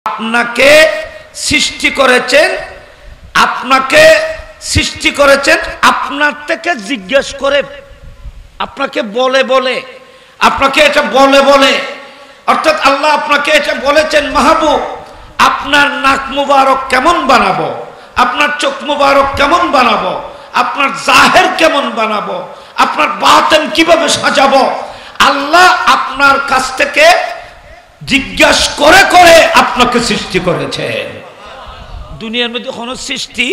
আপনাকে সৃষ্টি করেছেন, আপনার থেকে জিজ্ঞেস করে, আপনাকে বলে বলে, আপনাকে এটা বলে বলে, অর্থাৎ আল্লাহ আপনাকে এটা বলেছেন মাহবুব আপনার নাক মুবারক কেমন বানাবো, আপনার চোখ মুবারক কেমন বানাবো, আপনার জাহের কেমন বানাবো, আপনার বাতেন কিভাবে সাজাবো, আল্লাহ আপনার কাছ থেকে জিজ্ঞাসা করে করে আপনাকে সৃষ্টি করেছেন। দুনিয়ার মধ্যে কোনো সৃষ্টি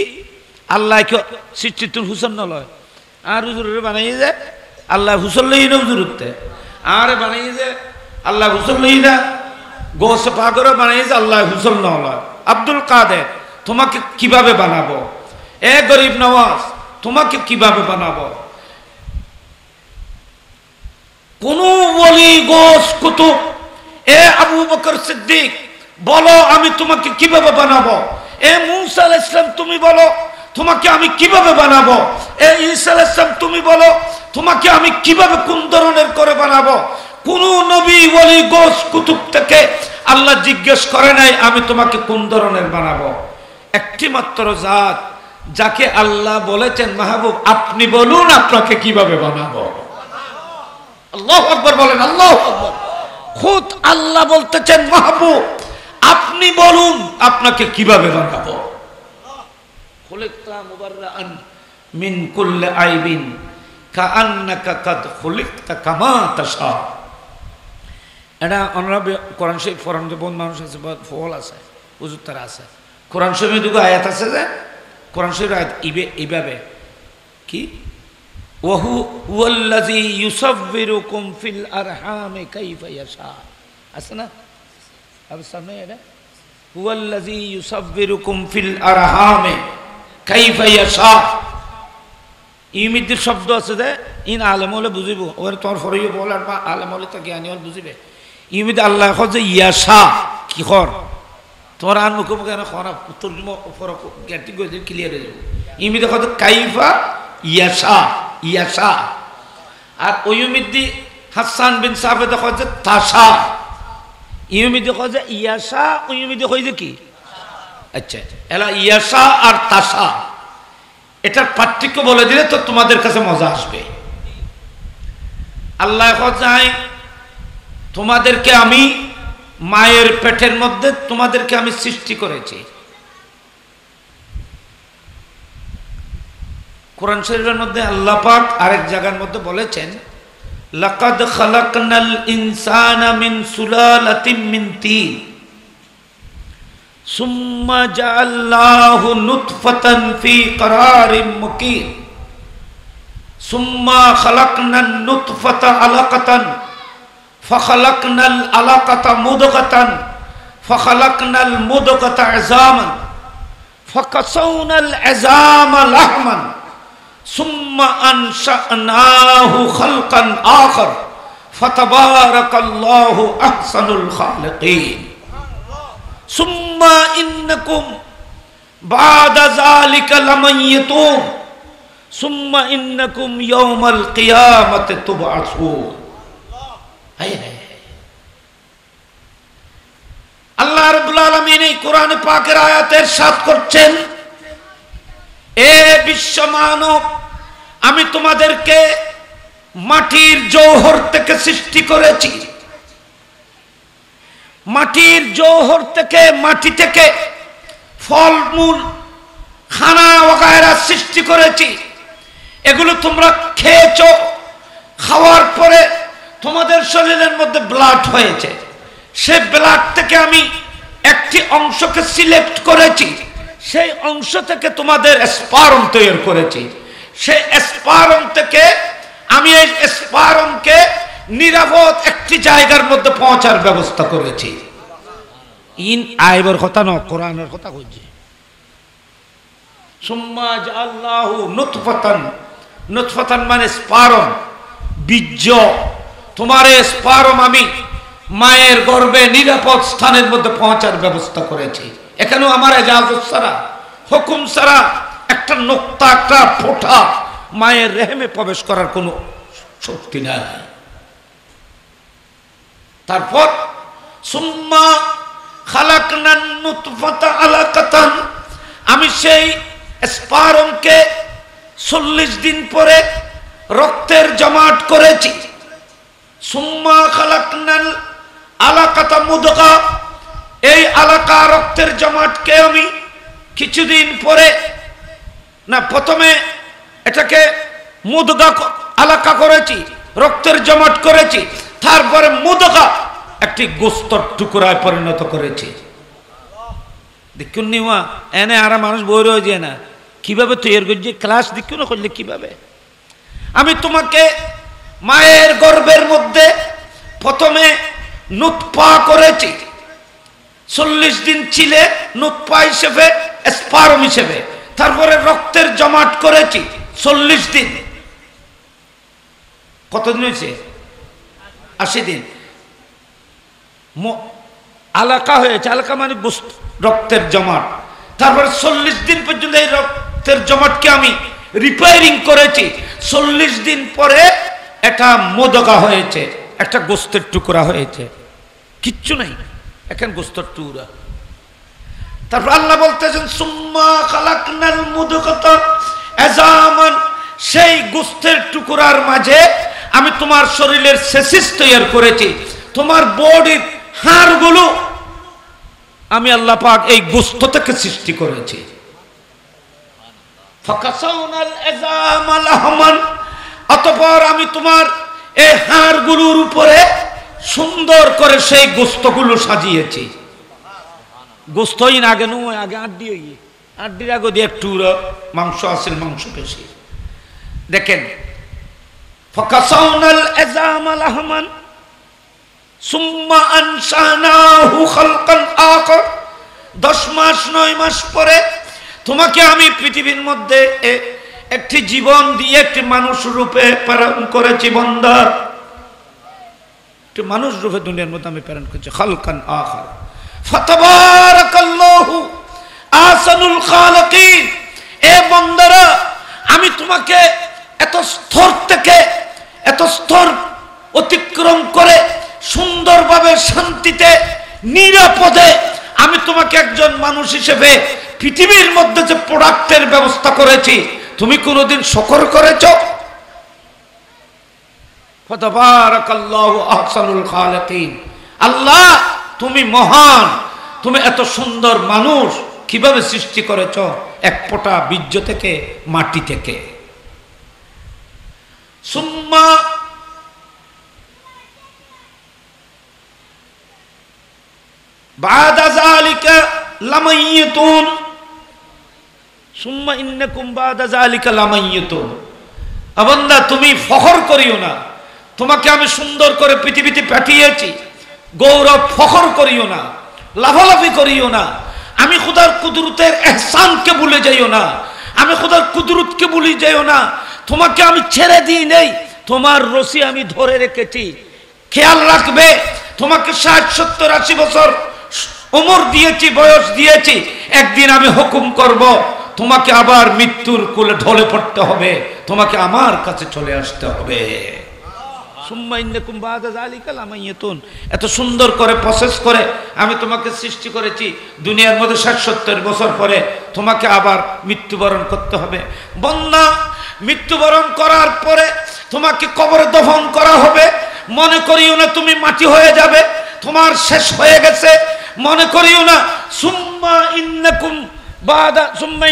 আল্লাহকে সৃষ্টিতুল হুসন নলয়, আর হুজুরের বানাই যে আল্লাহ হুসন লই না, হুজুর উঠতে আর বানাই যে আল্লাহ হুসন লই না, গোস পাগরও বানাই যে আল্লাহ হুসন নলয়। আব্দুল কাদের তোমাকে কিভাবে বানাবো, এ গরিব নওয়াজ তোমাকে কিভাবে বানাবো, কোন ওলি গোস কুতুব, এ আবু বকর সিদ্দিক বলো আমি তোমাকে কিভাবে বানাবো, এ মুসা আলাইহিস সালাম তুমি বলো তোমাকে আমি কিভাবে বানাবো, এ ঈসা আলাইহিস সালাম তুমি বলো তোমাকে আমি কিভাবে কোন ধরনের করে বানাবো। কোন নবী ওলি গোস কুতুব থেকে আল্লাহ জিজ্ঞেস করে নাই আমি তোমাকে কোন ধরনের বানাবো। একটি মাত্র জাত যাকে আল্লাহ বলেছেন মাহবুব আপনি বলুন আপনাকে কিভাবে বানাবো। আল্লাহু আকবার বলেন, আল্লাহু আকবার। খুদ আল্লাহ বলতেছেন মাহবুব আপনি বলুন আপনাকে কিভাবে বানাবো। খুলিকতা মুবাররাআন মিন কুল্লি আইবিন কাআন্নাকা কাদ খুলিকতা কামা তাশা। এটা আমরা কোরআন শরীফ পড়ান যে বহু মানুষ আছে, ফল আছে, হুজুর তারা আছে। কোরআন শরীফে দুটো আয়াত আছে যে কোরআন শরীফের আয়াত এইভাবে কি ওয়াহু হুয়াল্লাযী ইউসাব্বিরুকুম ফিল আরহামি কাইফা ইয়াশা, আছে না? আর সামনে এটা হুয়াল্লাযী ইউসাব্বিরুকুম ফিল আরহামি কাইফা ইয়াশা। ইমিদের শব্দ আছে যে ইন আলেম হলে বুঝিব, ওর তোমার ফরিয়ে বল আর বা আলেম হলে তো জ্ঞানী হল বুঝিবে। ইমিদ আল্লাহ যে ইয়াশা কি কর তোমার আন মুখে মুখে খারাপ তর্জমা জ্ঞানটি ক্লিয়ার হয়ে যাবে। ইমিদ দেখো কাইফা ইয়াশা, ইয়াশা। আর ওয়ুমিদ্দি হাসান বিন সাফে দেখো যে তাশা, ইউমি দেখো যে ইয়াশা, ওয়ুমি দেখো যে কি আচ্ছা এলা ইয়াশা আর তাশা, এটার পার্থক্য বলে দিলে তো তোমাদের কাছে মজা আসবে। আল্লাহ যায় তোমাদেরকে আমি মায়ের পেটের মধ্যে তোমাদেরকে আমি সৃষ্টি করেছি। কোরআন শরীফের মধ্যে আল্লাহ পাক আরেক জায়গার মধ্যে বলেছেন লাকাদ খালাকনাল ইনসানা মিন সুলালাতিন মিন তিন সুম্মা জাআলনাহু নুতফাতান ফি করারিম মুকিন সুম্মা খালাকনান নুতফাতা আলাকাতান ফাখালাকনাল আলাকাতা মুদগাতান ফাখালাকনাল মুদগাতা ইযামান ফাকাসাউনাল ইযামা লাহমান সুম্মা আনশা'নাহু খালকান আখার ফাতাবারাকাল্লাহু আহসানুল খালিকিন সুম্মা ইন্নাকুম বা'দা যালিকা লামাইয়িতুন সুম্মা ইন্নাকুম ইয়াওমাল কিয়ামাতি তুবআসুন। আল্লাহ রাব্বুল আলামিন এই কোরআন পাকের আয়াতের সাথ করছেন এ বিশ্ব মানব আমি তোমাদেরকে মাটির জৌহর থেকে সৃষ্টি করেছি, মাটির জৌহর থেকে মাটি থেকে ফলমূল খানা ওগায়রা সৃষ্টি করেছি। এগুলো তোমরা খেয়েছো, খাওয়ার পরে তোমাদের শরীরের মধ্যে ব্লাড হয়েছে, সেই ব্লাড থেকে আমি একটি অংশকে সিলেক্ট করেছি, সেই অংশ থেকে তোমাদের স্পার্ম তৈরি করেছি, সেই স্পার্ম থেকে আমি এই স্পার্মকে নিরাপদ একটি জায়গার মধ্যে পৌঁছার ব্যবস্থা করেছি। ইন আইবর কথা ন কোরআনের কথা কইছি। সুম্মা জাআলনাহু নুতফাতান, নুতফাতান মানে স্পার্ম, বীর্য। তোমার এই স্পার্ম আমি মায়ের গর্ভে নিরাপদ স্থানের মধ্যে পৌঁছার ব্যবস্থা করেছি। এখানেও আমার ইজাজত ছাড়া, হুকুম ছাড়া একটা নোক্তা, একটা ফোঁটা মায়ের রেহেমে প্রবেশ করার কোনো শক্তি নাই। তারপর সুম্মা খালাকনান নুতফাতা আলাকাতান, আমি সেই স্পারমকে 40 দিন পরে রক্তের জমাট করেছি। সুম্মা খালাকনাল আলাকাতা মুদগা, এই আলাকা রক্তের জমাটকে আমি কিছুদিন পরে, না প্রথমে এটাকে মুদগা আলাকা করেছি, রক্তের জমাট করেছি, তারপরে মুদগা একটি গোস্তর টুকরায় পরিণত করেছি। দেখুন নিওয়া এনে আর মানুষ বই রয়েছে না কিভাবে তৈরি করছে, ক্লাস দেখুন না করলে কিভাবে। আমি তোমাকে মায়ের গর্ভের মধ্যে প্রথমে নুতফা করেছি, 40 দিন ছিলে নুতফা হিসেবে, স্পার্ম হিসেবে, তারপরে রক্তের জমাট করেছি 40 দিন। কতদিন হয়েছে? 80 দিন। আলাকা হয়েছে, আলাকা মানে রক্তের জমাট। তারপরে 40 দিন পর্যন্ত এই রক্তের জমাটকে আমি রিপেয়ারিং করেছি। 40 দিন পরে এটা মুদগা হয়েছে, একটা গোস্তের টুকরা হয়েছে, কিচ্ছু নাই, এখন গোস্তের টুকরা। তারপর আল্লাহ বলতেছেন সুম্মা খালাকনাল মুদগাতা আযামান, সেই গোস্তের টুকরার মাঝে আমি তোমার শরীরের সেসিস তৈরি করেছি, তোমার বডির হাড়গুলো আমি আল্লাহ পাক এই গোস্ত থেকে সৃষ্টি করেছি। ফাকাসাউনাল আযামা লাহমান, অতঃপর আমি তোমার এই হাড়গুলোর উপরে সুন্দর করে সেই গোস্তগুলো সাজিয়েছি। গোস্তই না আগে নয়, আগে আড্ডির আগে দিয়ে একটু মাংস আসেন, মাংস বেশি। দেখেন ফাকাসাউনাল আযামা লাহমান সুম্মা আনশানাহু খালকান আখার, 10 মাস 9 মাস পরে তোমাকে আমি পৃথিবীর মধ্যে একটি জীবন দিয়ে একটি মানুষ রূপে প্রেরণ করেছি। বান্দা, একটি মানুষ রূপে দুনিয়ার মধ্যে আমি প্রেরণ করেছি। খালকান আখার, ফাতাবারাকাল্লাহু আহসানুল খালিকিন। এ বান্দারা, আমি তোমাকে এত স্তর থেকে এত স্তর অতিক্রম করে সুন্দরভাবে শান্তিতে নিরাপদে আমি তোমাকে একজন মানুষ হিসেবে পৃথিবীর মধ্যে যে প্রোডাক্টের ব্যবস্থা করেছি, তুমি কোনোদিন শকর করেছো? ফাতাবারাকাল্লাহু আহসানুল খালিকিন। আল্লাহ তুমি মহান, তুমি এত সুন্দর মানুষ কিভাবে সৃষ্টি করেছো? এক ফোঁটা বীর্য থেকে, মাটি থেকে। সুম্মা বাদা যালিকা লামাইয়িতুন, সুম্মা ইন্নাকুম বাদা যালিকা লামাইয়িতুন। বান্দা, তুমি ফখর করিও না, তোমাকে আমি সুন্দর করে পৃথিবীতে পাঠিয়েছি, গৌরব ফখর করিও না, লাফালাফি করিও না। আমি খোদার কুদরতের এহসানকে ভুলে যাইও না, আমি খোদার কুদরতকে ভুলে যাইও না। তোমাকে আমি ছেড়ে দিই নেই, তোমার রশি আমি ধরে রেখেছি। খেয়াল রাখবে, তোমাকে 60, 70, 80 বছর উমর দিয়েছি, বয়স দিয়েছি। একদিন আমি হুকুম করব, তোমাকে আবার মৃত্যুর কোলে ঢলে পড়তে হবে, তোমাকে আমার কাছে চলে আসতে হবে। সুম্মা ইন্নাকুম বাদা যালিকা লামাইয়িতুন। এত সুন্দর করে প্রসেস করে আমি তোমাকে সৃষ্টি করেছি, দুনিয়ার মধ্যে 60, 70 বছর পরে তোমাকে আবার মৃত্যুবরণ করতে হবে। বন্যা, মৃত্যুবরণ করার পরে তোমাকে কবরে দফন করা হবে। মনে করিও না তুমি মাটি হয়ে যাবে, তোমার শেষ হয়ে গেছে, মনে করিও না। সুম্মা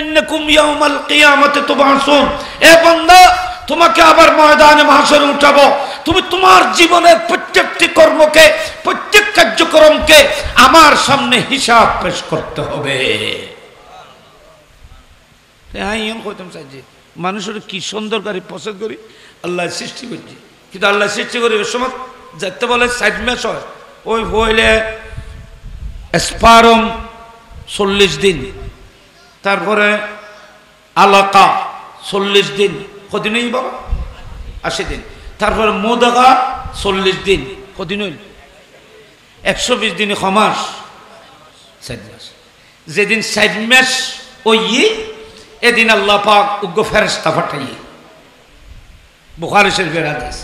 ইন্নাকুম ইয়াউমাল কিয়ামাতি তুবআসুন। এ বান্দা, তোমাকে আবার ময়দানে মাহশরে উঠাবো। তুমি তোমার জীবনের প্রত্যেকটি কর্মকে, প্রত্যেক কার্যক্রমকে আমার সামনে হিসাব পেশ করতে হবে। মানুষের কি সুন্দর করে পছন্দ করি, আল্লাহ সৃষ্টি করছি, কিন্তু আল্লাহ সৃষ্টি করি ওই সময় যাতে বলে 60 মাস হয়, ওই হইলে স্পারম 40 দিন, তারপরে আলাকা 40 দিন, কদিন হইল বাবা? 80 দিন। তারপরে মুদগা 40 দিন, কদিন হইল? 120 দিন, খমাস 60 মাস। যেদিন 60 মাস ওই এদিন আল্লাহ পাক উগ্র ফেরেশতা পাঠাই, বুখারী শরীফের হাদিস।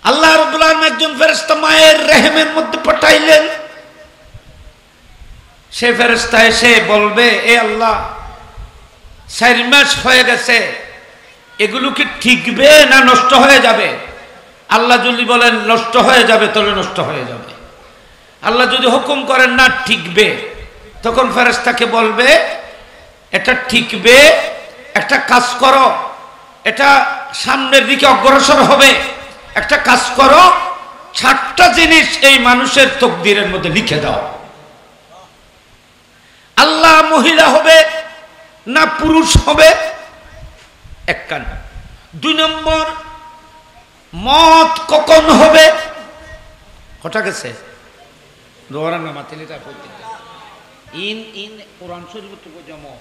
আল্লাহ রাব্বুল আলামিন একজন ফেরেশতা মায়ের রেহেমের মধ্যে পাঠাইলেন। সে ফেরেশতা এসে বলবে, এ আল্লাহ 4 মাস হয়ে গেছে, এগুলো কি ঠিকবে না নষ্ট হয়ে যাবে? আল্লাহ যদি বলেন নষ্ট হয়ে যাবে তাহলে নষ্ট হয়ে যাবে। আল্লাহ যদি হুকুম করেন না ঠিকবে, তখন ফেরেশতাকে বলবে এটা ঠিকবে, একটা কাজ করো, এটা সামনের দিকে অগ্রসর হবে, একটা কাজ করো, 7টা জিনিস এই মানুষের তকদিরের মধ্যে লিখে দাও। আল্লাহ মহিলা হবে না পুরুষ হবে, 1 কান। 2 নম্বর, মত কখন হবে? কটা গেছে দোয়ারা না মাতিলিটা করতে ইন কোরআন শরীফ তো জমা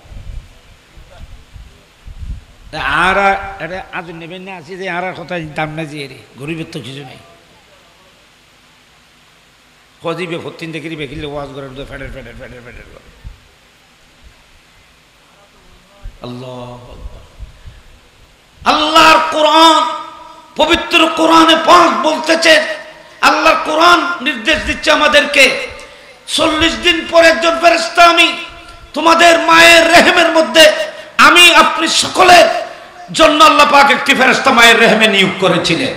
আর এটা আজ নেবেন না, আসি যে আর কথা দাম না যে রে গরিবের তো কিছু নেই। কদিবে 14 দেখি বেখিলে ওয়াজ করে ফেডের ফেডের ফেডের ফেডের করে। আল্লাহ আল্লাহর কোরআন, পবিত্র কোরআনে পাক বলতেছে, আল্লাহর কোরআন নির্দেশ দিচ্ছে আমাদেরকে 40 দিন পর একজন ফেরেশতা আমি তোমাদের মায়ের রেহেমের মধ্যে আমি আপনি সকলের জন্য আল্লাহ পাক একটি ফেরেশতা মায়ের রেহেমে নিয়োগ করেছিলেন।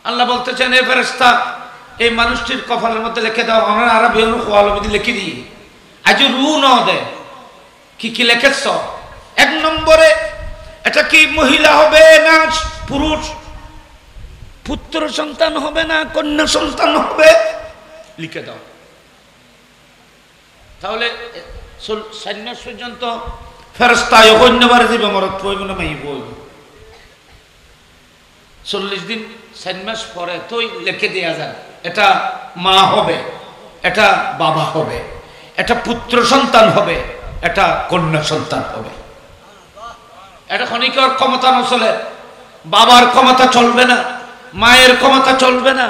আল্লাহ বলতেছেন, এই ফেরেশতা এই মানুষটির কপালের মধ্যে লিখে দাও। আমরা আরবি অনুযায়ী লিখে দিই, আজ রু ন দে কি কি লিখেছ। 1 নম্বরে এটা কি মহিলা হবে না পুরুষ, পুত্র সন্তান হবে না কন্যা সন্তান হবে, লিখে দাও। তাহলে 4 মাস পর্যন্ত ফেরেশতা অন্যবার দিবে মরত পইব না মাই বইব। 40 দিন 4 মাস পরে তো লিখে দেয়া যায় এটা মা হবে, এটা বাবা হবে, এটা পুত্র সন্তান হবে, এটা কন্যা সন্তান হবে। এটা ক্ষণিকের ক্ষমতা নচলে, বাবার ক্ষমতা চলবে না, মায়ের ক্ষমতা চলবে না,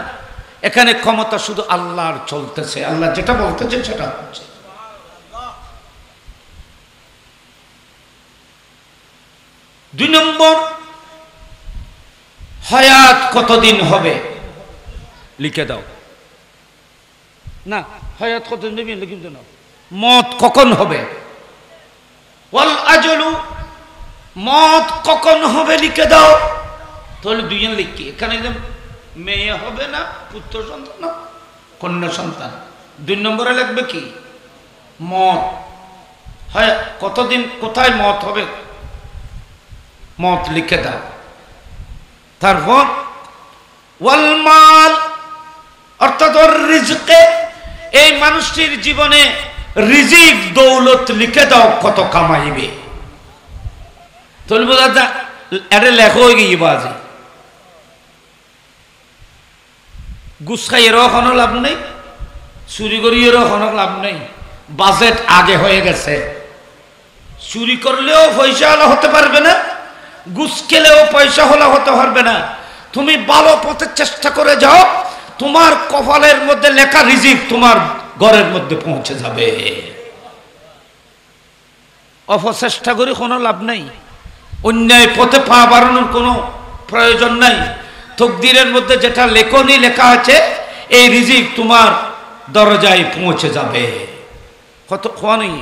এখানে ক্ষমতা শুধু আল্লাহর চলতেছে। আল্লাহ যেটা বলতেছে সেটা হচ্ছে। 2 নম্বর, হায়াত কতদিন হবে লিখে দাও। না হায়াত কতদিন লিখে দাও। মত কখন হবে, ওয়াল আজলু, মত কখন হবে লিখে দাও। তাহলে 2 জন লিখি, এখানে মেয়ে হবে না পুত্র সন্তান না কন্যা সন্তান। 2 নম্বরে লিখবে কি মত, হয় কতদিন কোথায় মত হবে, মত লিখে দাও। তারপর ওয়াল মাল, অর্থাৎ রিজকে, এই মানুষটির জীবনে রিজিক দৌলত লিখে দাও, কত কামাইবে। তাহলে বোঝা যা এটা লেখো হয়ে গিয়ে বাজে গুসাইয়েরও কোনো লাভ নেই, চুরি করিয়েরও কোনো লাভ নেই। বাজেট আগে হয়ে গেছে, চুরি করলেও পয়সা হলে হতে পারবে না, ঘুষ খেলেও পয়সা হলে হতে পারবে না। তুমি ভালো পথে চেষ্টা করে যাও, তোমার কপালের মধ্যে লেখা রিজিক তোমার ঘরের মধ্যে পৌঁছে যাবে। অপচেষ্টা করে কোনো লাভ নাই, অন্যায় পথে পা বাড়ানোর কোনো প্রয়োজন নাই। তকদিরের মধ্যে যেটা লেখনি লেখা আছে, এই রিজিক তোমার দরজায় পৌঁছে যাবে। কত খোয়া নেই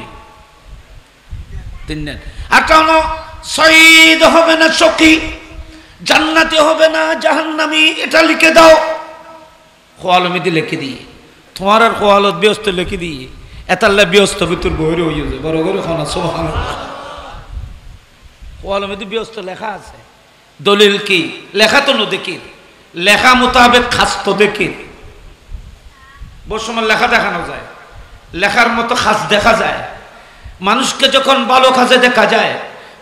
3 দিন। আর কেন শহীদ হবে না সখী, জান্নাতে হবে না জাহান্নামী, এটা লিখে দাও। খোয়ালমিতে লিখে দিয়ে তোমার আর খোয়ালত ব্যস্ত লিখে দিয়ে এতাল্লা ব্যস্ত ভিতর বহিরে হয়ে যায় বড় করে খানা সুবহানাল্লাহ। খোয়ালমিতে ব্যস্ত লেখা আছে, দলিল কি লেখা তো নদেকির, লেখা মোতাবেক খাস তো দেখির। বহু সময় লেখা দেখানো যায়, লেখার মতো খাস দেখা যায়। মানুষকে যখন ভালো কাজে দেখা যায়,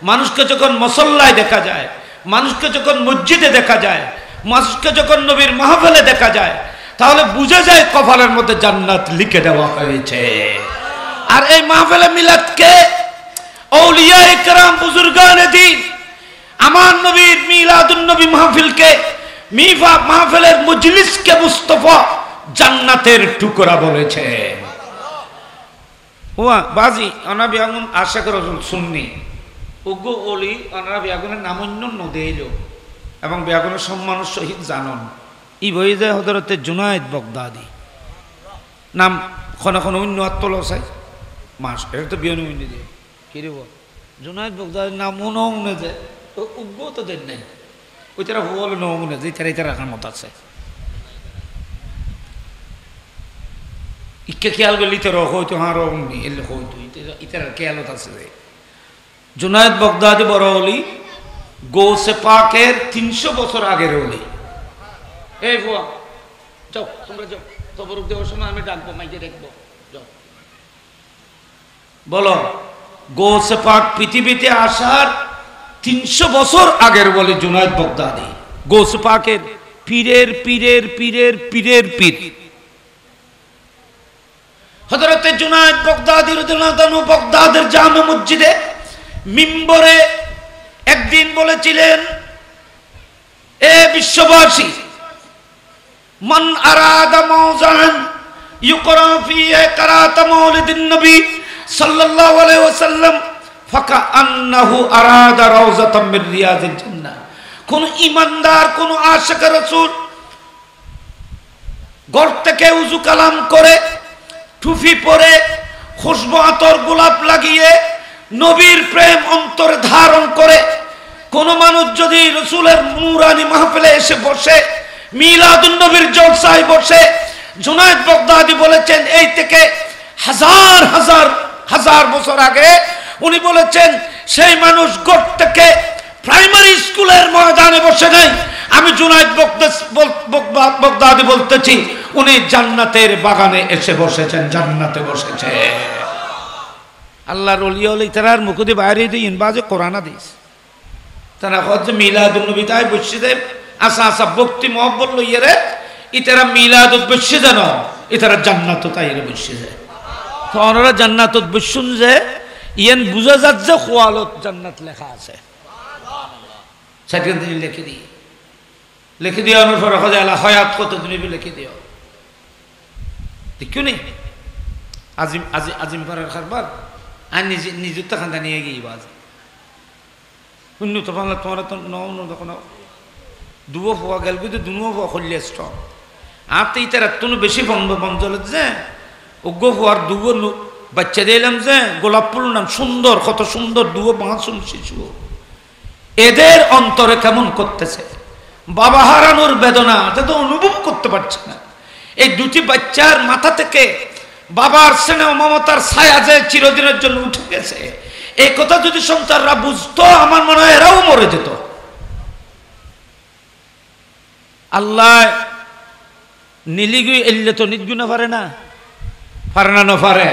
মানুষকে যখন মুসল্লায় দেখা যায়, মানুষকে যখন মসজিদে দেখা যায়, মানুষকে যখন নবীর মাহফিলে দেখা যায়, তাহলে বুঝে যায় কপালের মধ্যে জান্নাত লিখে দেওয়া হয়েছে। আর এই মাহফিলে মিলাদকে আউলিয়া ইকরাম বুজুর্গানে দ্বীন আমার নবীর মিলাদুন নবী মাহফিলকে মিফা মাহফিলের মজলিসকে মুস্তাফা জান্নাতের টুকরা বলেছে। ওয়া বাজি অনাবি আগুন আশা করে শুননি উগ্র অলি অনারা বেগুনের নামন্য নদেইল এবং বেগুনের সম্মানের সহিত জানন। ই বই যায় হজরতে জুনায়েদ বগদাদি নাম এখন অন্য আত্মল চাই মাস এটা তো বিয়ন অন্য দিয়ে কি রে জুনায়দ বগদাদির নাম মনে মনে যে উগ্র তো দেন নাই ওই তারা হল ন মনে যে তারা এটা রাখার মতো আছে ইকে খেয়াল করলে ইতার হয়তো হাঁ রঙনি এলে হয়তো ইতার খেয়ালত আছে যে জুনায়দ বগদাদি বড় হলি গৌসে পাকের 300 বছর আগের হলি এই ভুয়া যাও তোমরা যাও তবরুক দেওয়ার সময় আমি ডাকবো মাইকে দেখবো যাও বলো গৌসে পাক পৃথিবীতে আসার 300 বছর আগের বলে জুনায়দ বগদাদি গৌসে পাকের পীরের পীরের পীরের পীরের পীর হযরতে জুনায়দ বগদাদি রাদিয়াল্লাহু তাআলা বগদাদের জামে মসজিদে মিম্বরে একদিন বলেছিলেন এ বিশ্ববাসী মান আরাদা মাওজান ইউকরা ফিহি কিরাআত মাউলিদিন নবী সাল্লাল্লাহু আলাইহি ওয়াসাল্লাম ফাকান্নাহু আরাদা রাউযাতাম মিন রিয়াজিল জান্নাহ কোন ঈমানদার কোন আশিক রাসূল ঘর থেকে ওযু কালাম করে টুপি পরে খুশবু আতর গোলাপ লাগিয়ে নবীর প্রেম অন্তরে ধারণ করে কোন মানুষ যদি রাসূলের নূরানি মাহফিলে এসে বসে মিলাদুন নবীর জলসায় বসে জুনায়দ বগদাদি বলেছেন এই থেকে হাজার হাজার হাজার বছর আগে উনি বলেছেন সেই মানুষ ঘর থেকে প্রাইমারি স্কুলের ময়দানে বসে নাই আমি জুনায়দ বগদাদি বলতেছি উনি জান্নাতের বাগানে এসে বসেছেন জান্নাতে বসেছে আল্লাহর ওলি হলে তারার মুখে বাইরে দিন বাজে কোরআনা দিস তারা হচ্ছে মিলাদুন নবী তাই বসে দেব আসা আসা ভক্তি মহব্বত লইয়ে রে ইতারা মিলাদুত বসে যেন ইতারা জান্নাত তাই রে বসে যায় তো ওনারা জান্নাতত বসুন যে ইয়ান বুঝা যাচ্ছে যে খোয়ালত জান্নাত লেখা আছে সেখান থেকে লিখে দিও আমার পর হজে আল্লাহ হায়াত কত তুমি লিখে দিও দেখিও নেই আজিম আজিম পাড়ার খারবার আর নিজের তো খান্দা নিয়ে গিয়ে বাজ শূন্য তো বাংলা তোমার তো ন তখন দুবো ফোয়া গেল কিন্তু দুনো ফোয়া খুললে স্ট্রং আর তো ইতারা তো বেশি বঞ্জল যে অজ্ঞ ফোয়ার দুবো বাচ্চা দিলাম যে গোলাপ ফুল নাম সুন্দর কত সুন্দর দুবো মাসুম শিশু এদের অন্তরে কেমন করতেছে বাবা হারানোর বেদনা এটা তো অনুভব করতে পারছে না এই দুটি বাচ্চার মাথা থেকে বাবার স্নেহ মমতার ছায়া যে চিরদিনের জন্য উঠে গেছে এই কথা যদি সন্তানরা বুঝতো আমার মনে হয় এরাও মরে যেত আল্লাহ নীলিগুই এলে তো নিগুনা পারে না পারে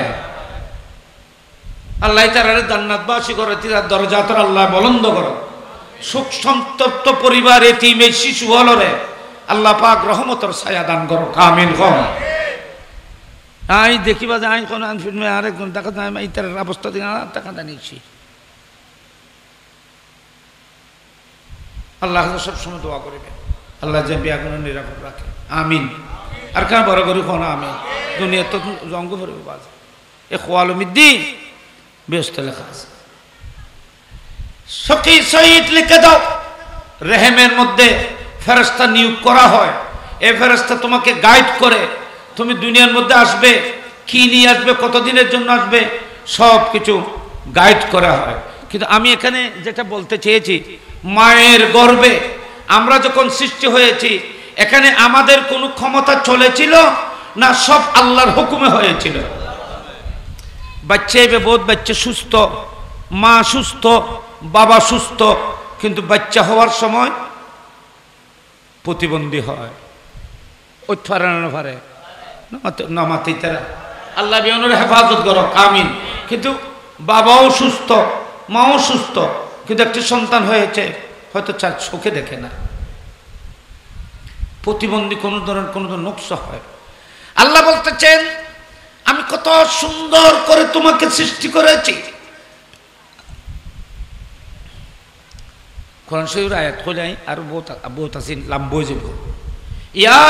আল্লাহ তার জান্নাতবাসী করে তার দরজা তার আল্লাহ বলন্দ করো সুখ সন্তপ্ত পরিবার এতিম এই শিশু হলরে আল্লাহ পাক রহমতের ছায়া দান করো আমিন কম আই দেখিবা যে আই কোন আনফিল্মে আরেকজন দেখা যায় আমি তার অবস্থা দিকে টাকা জানিয়েছি আল্লাহ সবসময় দোয়া করবে আল্লাহ যে বিয়াগুলো নিরাপদ রাখে আমিন আর কেন বড় করি কোন আমিন দুনিয়া তো রঙ্গ ভরবে বাজ এ খোয়ালমিদ্দি ব্যস্ত লেখা আছে সখী শহীদ লিখে দাও রেহেমের মধ্যে ফেরেশতা নিয়োগ করা হয় এই ফেরেশতা তোমাকে গাইড করে তুমি দুনিয়ার মধ্যে আসবে কি নিয়ে আসবে কতদিনের জন্য আসবে সব কিছু গাইড করা হয় কিন্তু আমি এখানে যেটা বলতে চেয়েছি মায়ের গর্ভে আমরা যখন সৃষ্টি হয়েছি এখানে আমাদের কোনো ক্ষমতা চলেছিল না সব আল্লাহর হুকুমে হয়েছিল বাচ্চা এবে বোধ বাচ্চা সুস্থ মা সুস্থ বাবা সুস্থ কিন্তু বাচ্চা হওয়ার সময় প্রতিবন্ধী হয় ওই ফারানো পারে নামাতে তারা আল্লাহ বিয়নের হেফাজত করো আমিন কিন্তু বাবাও সুস্থ মাও সুস্থ কিন্তু একটি সন্তান হয়েছে হয়তো চার চোখে দেখে না প্রতিবন্ধী কোনো ধরনের নকশা হয় আল্লাহ বলতেছেন আমি কত সুন্দর করে তোমাকে সৃষ্টি করেছি কোরআন শরীফের আয়াত কইলাই আর বহুত আছে লম্বা হয়ে যাব ইয়া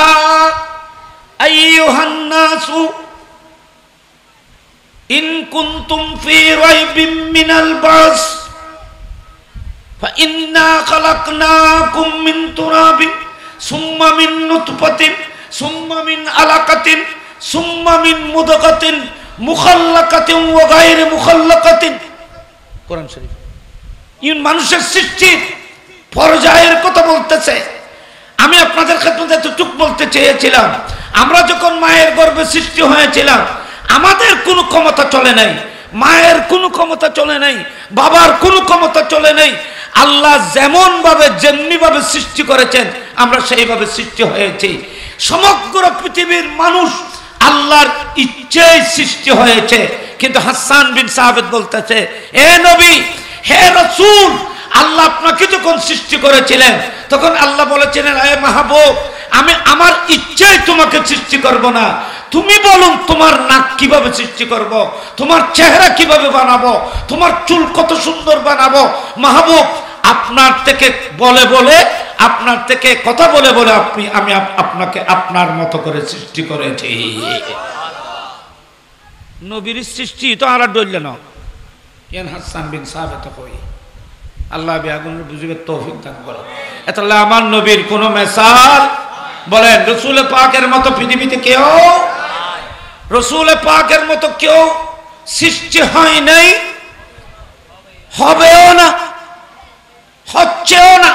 আইয়ুহান নাসু ইন কুনতুম ফি রাইবিন মিনাল বাস فإنا خلقناكم من تراب ثم من نطفة ثم من علقة সুম্মা মিন মুদগাতিন মুখাল্লাকাতিন ওয়া গায়রি মুখাল্লাকাতিন। কোরআন শরীফ মানুষের সৃষ্টির পর্যায়ের কথা বলতেছে। আমি আপনাদের ক্ষেত্রে এতটুক বলতে চেয়েছিলাম, আমরা যখন মায়ের গর্ভে সৃষ্টি হয়েছিলাম আমাদের কোনো ক্ষমতা চলে নাই, মায়ের কোনো ক্ষমতা চলে নাই, বাবার কোনো ক্ষমতা চলে নাই। আল্লাহ যেমন ভাবে যেমনি ভাবে সৃষ্টি করেছেন আমরা সেইভাবে সৃষ্টি হয়েছি। সমগ্র পৃথিবীর মানুষ আল্লাহর ইচ্ছায় সৃষ্টি হয়েছে। কিন্তু হাসান বিন সাবিত বলতেছে, হে নবী, হে রাসূল, আল্লাহ আপনাকে যখন সৃষ্টি করেছিলেন তখন আল্লাহ বলেছিলেন, হে মাহবুব, আমি আমার ইচ্ছায় তোমাকে সৃষ্টি করব না, তুমি বলুন তোমার নাক কিভাবে সৃষ্টি করব, তোমার চেহারা কিভাবে বানাবো, তোমার চুল কত সুন্দর বানাবো। মাহবুব আপনার থেকে বলে বলে, আপনার থেকে কথা বলে বলে আমি আপনাকে আপনার মতো করে সৃষ্টি করেছি। নবীর সৃষ্টি তো আর ডইল না কেন হাসান বিন সাবিত কই আল্লাহ বিয়াগুন বুঝিবে তৌফিক দান করো। এতলা আমার নবীর কোন মিসাল বলেন রাসূল পাকের মতো পৃথিবীতে কেউ, রাসূল পাকের মতো কেউ সৃষ্টি হয় নাই, হবেও না, হচ্ছেও না।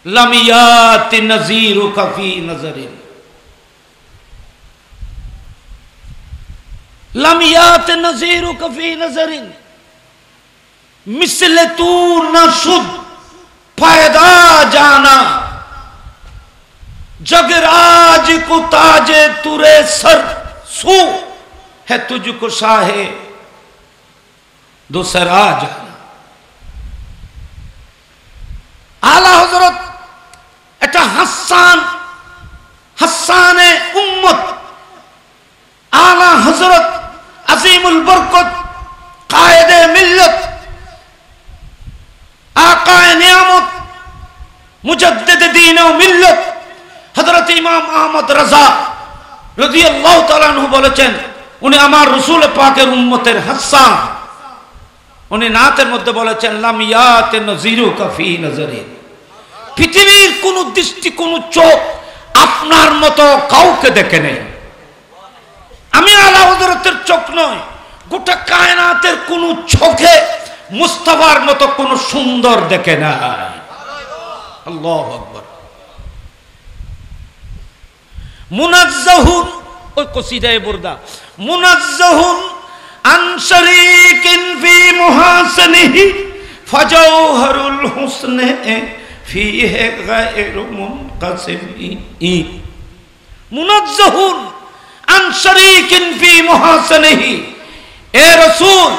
লাম ইয়াতি নাযীরুকা ফী নাযারিন, লাম ইয়াতি নাযীরুকা ফী নাযারিন মিসলে তু নশুদ ফায়দা জানা जगराज को ताजे तुरे सर सू है तुझको शाहे दूसरा जाना। आला हजरत এটা হাসান, হাসানে উম্মত, আলা হযরত আজিমুল বরকত কায়েদে মিল্লত আকায়ে নিয়ামত মুজাদ্দিদে দ্বীন ও মিল্লত হযরত ইমাম আহমদ রাজা রাদিয়াল্লাহু তাআলা আনহু বলেছেন, উনি আমার রাসূল পাকের উম্মতের হাসান। উনি নাতের মধ্যে বলেছেন, লাম ইয়াতি নাযীরুকা ফী নাযারিন, পৃথিবীর কোন দৃষ্টি, কোন চোখ আপনার মতো কাউকে দেখে নেই। আমি আলা হযরতের চোখ নয়, গোটা কায়নাতের কোন চোখে মুস্তাফার মতো কোন সুন্দর দেখে নাই। আল্লাহু আকবার। মুনাজ্জাহুন, ওই কসিদায়ে বুরদা, মুনাজ্জাহুন আন শারীকিন ফি মুহাসানিহি ফাজাওহারুল হুসনে ফিহি গায়রু মুনকাসিমি। মুনাজ্জাহুন আন শারীকিন ফি মুহাসানিহি, এ রাসূল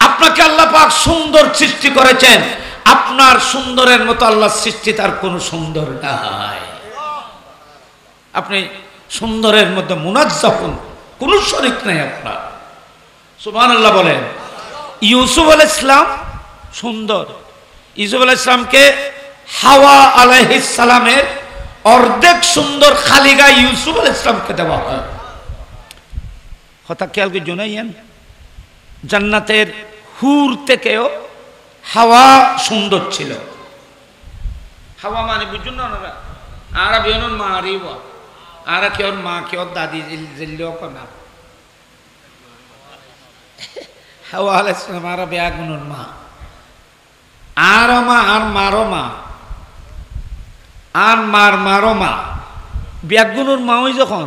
আপনাকে আল্লাহ পাক সুন্দর সৃষ্টি করেছেন, আপনার সুন্দরের মতো আল্লাহর সৃষ্টি তার কোনো সুন্দর নাই। আপনি সুন্দরের মধ্যে মুনাজ্জাহুন, কোনো শরীক নাই আপনার। সুবহানাল্লাহ বলেন। ইউসুফ আলাইহিস সালাম সুন্দর, ইউসুফ আলাইহিস সালামকে হাওয়া আলাইহিস সালামের অর্ধেক সুন্দর খালি গায়ে ইউসুফ আলাইহিস সালামকে দেওয়া হয়। কথা খেয়াল করে জানাইয়েন, জান্নাতের হুর থেকেও হাওয়া সুন্দর ছিল। হাওয়া মানে বুঝুন না, আর বেনুন মারিব আর কেউ মা কেউ দাদি জিল্লিও না। হাওয়া আলাইহিস সালাম আর বেয়াগুনুর মা, আর মা, আর মারো মা, আর মারো মা, বেয়াগুনুর মা ওই যখন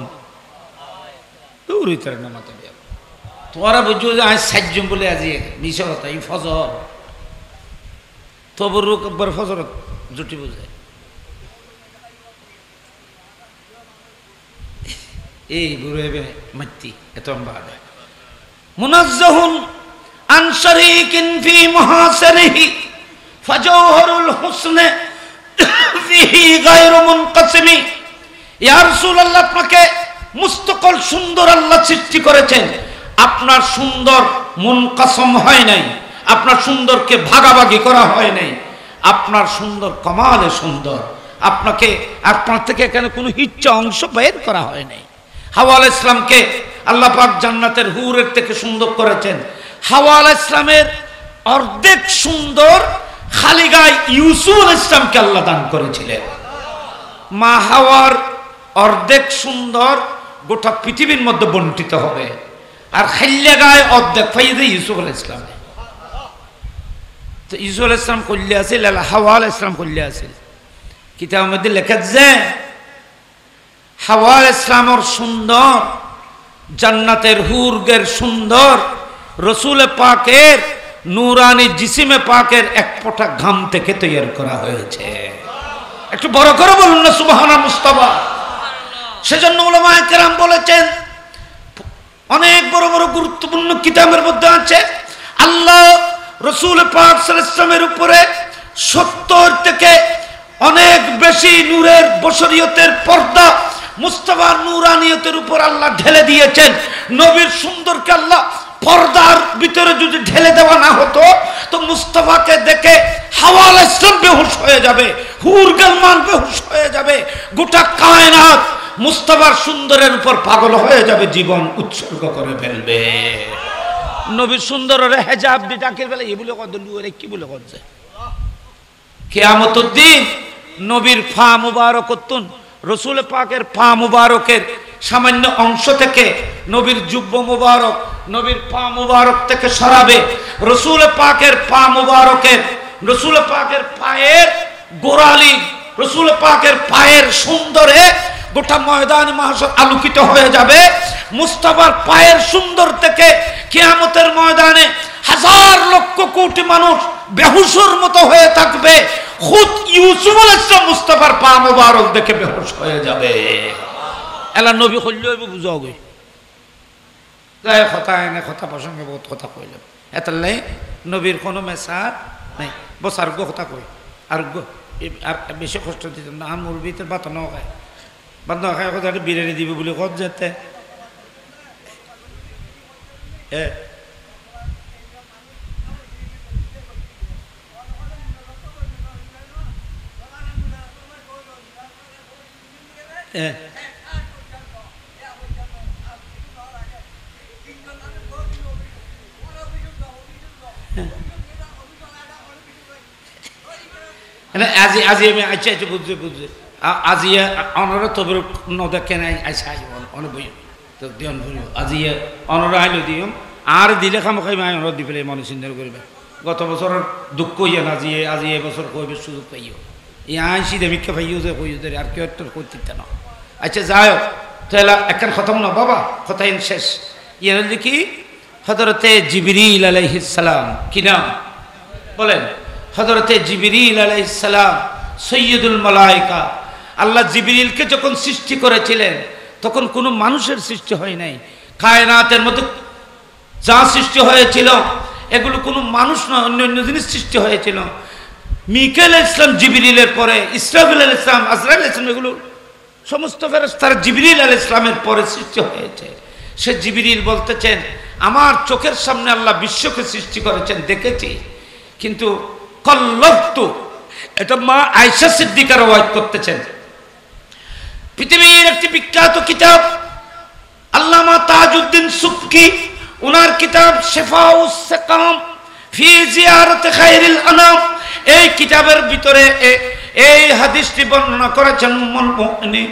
দৌড়িতে না মাথা বিয়া। তোরা বুঝছো যে আজ সাজ্জম বলে আজি মিশর কথা এই ফজর তবর একবার ফজর জুটি বুঝায়। এই বুড়ে মাতি এত বাদ। মুনাজ্জাহুন আন শারীকিন ফি মুহাসানিহি ফাজাওহারুল হুসনে ফিহি গায়রু মুনকাসিমি। ইয়া রাসূলুল্লাহ, আপনাকে মুস্তকল সুন্দর আল্লাহ সৃষ্টি করেছেন, আপনার সুন্দর মুনকাসম হয় নাই, আপনার সুন্দরকে ভাগাভাগি করা হয় নাই, আপনার সুন্দর কমালে সুন্দর, আপনাকে আপনার থেকে এখানে কোনো ইচ্ছা অংশ বের করা হয় নাই। হাওয়া আলাইহিস সালামকে আল্লাহ পাক জান্নাতের হুরের থেকে সুন্দর করেছেন। হাওয়া আলাইহিস সালামের অর্ধেক সুন্দর খালি গায়ে ইউসুফ আলাইহিস সালামকে আল্লাহ দান করেছিলেন। মা হাওয়ার অর্ধেক সুন্দর গোটা পৃথিবীর মধ্যে বন্টিত হবে, আর খাইলে গায়ে অর্ধেক ফাইদে ইউসুফ আলাইহিস সালাম। তো ইউসুফ আলাইহিস সালাম কল্যা আছিল, হাওয়া আলাইহিস সালাম কল্যা আছিল। কিতাবের মধ্যে লেখা যে হাওয়া আলাইহিস সালামের সুন্দর, জান্নাতের হুরগের সুন্দর, রসুল পাকের নূরানি জিসিমে পাকের এক ফোঁটা ঘাম থেকে তৈরি করা হয়েছে। একটু বড় করে বলুন না সুবহানাল্লাহ মুস্তাফা। সেজন্য উলামায়ে কেরাম বলেছেন, অনেক বড় বড় গুরুত্বপূর্ণ কিতাবের মধ্যে আছে আল্লাহ রসুল পাক সাল্লাল্লাহু আলাইহি ওয়াসাল্লামের উপরে 70 থেকে অনেক বেশি নূরের বশরিয়তের পর্দা মুস্তাফার নূরানিয়তের উপর আল্লাহ ঢেলে দিয়েছেন। নবীর সুন্দরকে আল্লাহ পর্দার ভিতরে যদি ঢেলে দেওয়া না হতো তো মুস্তাফাকে দেখে হাওয়া আলাইহিস সালাম বেহুশ হয়ে যাবে, হুর গালমান বেহুশ হয়ে যাবে, গোটা কায়নাত মুস্তাফার সুন্দরের উপর পাগল হয়ে যাবে, জীবন উৎসর্গ করে ফেলবে। নবীর সুন্দরের হেজাব দি ডাকের বেলা এগুলো কত লুয়ে কি বলে করছে কিয়ামতের দিন নবীর ফা মুবারক করতেন, রসুল পাকের পা মুবারকের সামান্য অংশ থেকে নবীর জুব্ব মুবারক নবীর পা মুবারক থেকে সরাবে। রসুল পাকের পা মুবারকের, রসুল পাকের পায়ের গোড়ালি, রসুল পাকের পায়ের সুন্দরে গোটা ময়দান মাহশর আলোকিত হয়ে যাবে। মুস্তাফার পায়ের সুন্দর থেকে কিয়ামতের ময়দানে হাজার লক্ষ কোটি মানুষ বেহুশের মতো হয়ে থাকবে। খুদ ইউসুফ আলাইহিস সালাম মুস্তাফার পা মুবারক দেখে বেহুশ হয়ে যাবে। এলা নবী কইলে বুঝাও গই যায় কথা এনে কথা প্রসঙ্গে বহুত কথা কইলাম, এতলাই নবীর কোনো মেসার নাই। বস আর কথা কই আর বেশি কষ্ট দিত না। আমুর ভিতরে বাত ন খায়, বাত ন খায় কথা বিরিয়ানি দিবে বলে কত যেতে আজি আজি আমি আচ্ছা আচ্ছা বুঝছে বুঝছে আজি অনরা তবে নদা কেন আইসা আইব অনেক বই তো দিয়ন ভরিব আজি অনরা আইলো দিয়ম আর দিলে খাম খাই মাই অনরা দি ফেলে মনে চিন্তা করবে। গত বছরের দুঃখ ইয়ে না আজি আজি এবছর কইবে সুযোগ পাইও এই আইসি দেমিকে পাইও যে কইও ধরে আর কেউ একটা করতে না। আচ্ছা যাই হোক তাহলে একখান খতম না বাবা, কথাইন শেষ। ইয়ে কি হযরতে জিবরিল আলাইহিস সালাম, কি নাম বলেন? হযরতে জিবরিল আলাইহিস সালাম সৈয়দুল মালায়েকা। আল্লাহ জিবরিলকে যখন সৃষ্টি করেছিলেন তখন কোনো মানুষের সৃষ্টি হয় নাই। কায়নাতের মধ্যে যা সৃষ্টি হয়েছিল এগুলো কোনো মানুষ নয়, অন্য অন্য জিনিস সৃষ্টি হয়েছিল। মিকাইল আলাইহিস সালাম জিবরিলের পরে, ইসরাফিল আলাইহিস সালাম, আজরাইল আলাইহিস সালাম, এগুলো সমস্ত ফেরেশতারা জিবরিল আলাইহিস সালামের পরে সৃষ্টি হয়েছে। সে জিবরিল বলতেছেন আমার চোখের সামনে আল্লাহ বিশ্বকে সৃষ্টি করেছেন দেখেছি, কিন্তু কল্লবতু, এটা মা আয়েশা সিদ্দিকা রওয়ায়াত করতেছেন। পৃথিবীর একটি বিখ্যাত কিতাব আল্লামা তাজউদ্দিন সুবকি, ওনার কিতাব শিফাউস সাকাম ফি জিয়ারাত খায়রিল আনাম, এই কিতাবের ভিতরে এই হাদিসটি বর্ণনা করেছেন উম্মুল মুমিনিন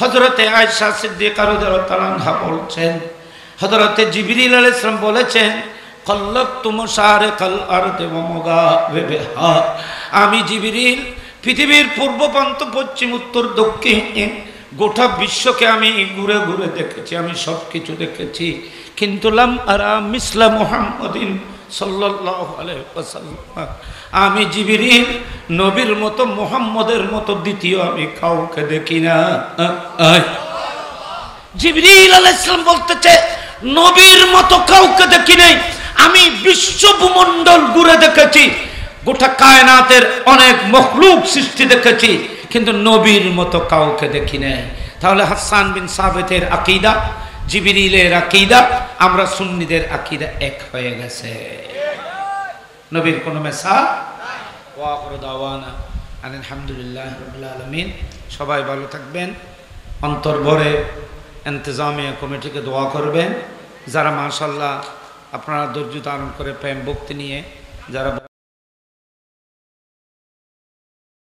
হযরতে আয়েশা সিদ্দিকা রাদিয়াল্লাহু তাআলা আনহা বলছেন হযরতে জিবরিল আলাইহিস সালাম বলেছেন কল্লাবতু মুশারিকাল আরদি ওয়া মুগারিবিহা, আমি জিবরিল পৃথিবীর পূর্ব প্রান্ত, পশ্চিম, উত্তর, দক্ষিণ গোটা বিশ্বকে আমি ঘুরে ঘুরে দেখেছি, আমি সব কিছু দেখেছি, কিন্তু লাম আরা মিসলা মুহাম্মাদিন সাল্লাল্লাহু আলাইহি ওয়াসাল্লাম, আমি জিবরিল নবীর মতো মুহাম্মদের মতো দ্বিতীয় আমি কাউকে দেখি না। জিবরিল আলাইহিস সালাম বলতেছে নবীর মতো কাউকে দেখি নাই, আমি বিশ্ব ভূমণ্ডল ঘুরে দেখেছি, গোটা কায়নাতের অনেক মখলুক সৃষ্টি দেখেছি, কিন্তু নবীর মতো কাউকে দেখি নাই। তাহলে হাসান বিন সাবিতের আকীদা, জিবরিলের আকীদা, আমরা সুন্নিদের আকীদা এক হয়ে গেছে। নবীর কোনো মেসাল ওয়া আখিরু দাওয়ানা আলহামদুলিল্লাহি রাব্বিল আলামিন। সবাই ভালো থাকবেন, অন্তর ভরে ইন্তেজামিয়া কমিটিকে দোয়া করবেন। যারা মাশাআল্লাহ আপনারা ধৈর্য ধারণ করে প্রেম ভক্তি নিয়ে যারা